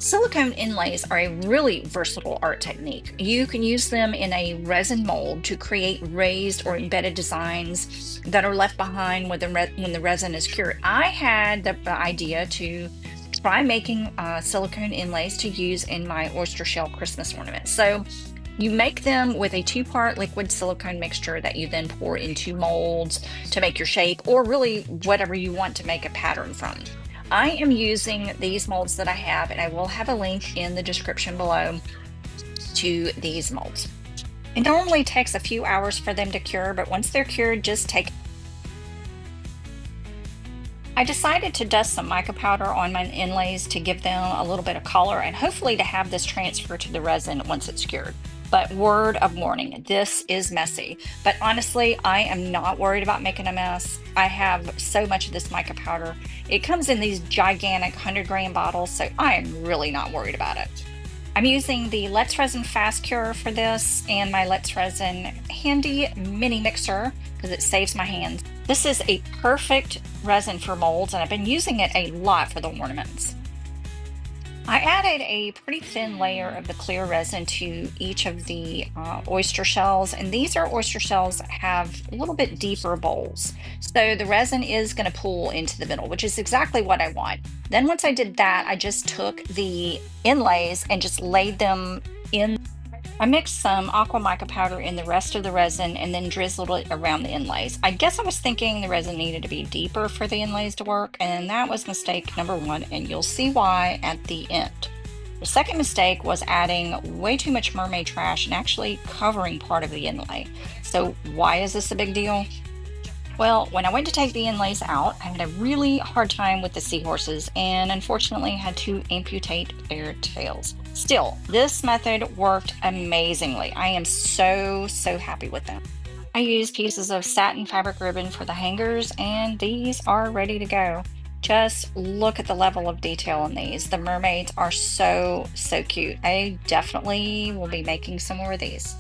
Silicone inlays are a really versatile art technique. You can use them in a resin mold to create raised or embedded designs that are left behind when the resin is cured. I had the idea to try making silicone inlays to use in my oyster shell Christmas ornaments. So you make them with a two-part liquid silicone mixture that you then pour into molds to make your shape, or really whatever you want to make a pattern from. I am using these molds that I have, and I will have a link in the description below to these molds. It normally takes a few hours for them to cure, but once they're cured, just take. I decided to dust some mica powder on my inlays to give them a little bit of color and hopefully to have this transfer to the resin once it's cured. But word of warning, this is messy. But honestly, I am not worried about making a mess. I have so much of this mica powder. It comes in these gigantic 100-gram bottles, so I am really not worried about it. I'm using the Let's Resin Fast Cure for this and my Let's Resin Handy Mini Mixer because it saves my hands. This is a perfect resin for molds, and I've been using it a lot for the ornaments. I added a pretty thin layer of the clear resin to each of the oyster shells, and these are oyster shells that have a little bit deeper bowls. So the resin is going to pool into the middle, which is exactly what I want. Then once I did that, I just took the inlays and just laid them in. I mixed some aqua mica powder in the rest of the resin and then drizzled it around the inlays. I guess I was thinking the resin needed to be deeper for the inlays to work, and that was mistake number one, and you'll see why at the end. The second mistake was adding way too much mermaid trash and actually covering part of the inlay. So why is this a big deal? Well, when I went to take the inlays out, I had a really hard time with the seahorses and unfortunately had to amputate their tails. Still, this method worked amazingly. I am so happy with them. I used pieces of satin fabric ribbon for the hangers, and these are ready to go. Just look at the level of detail in these. The mermaids are so cute. I definitely will be making some more of these.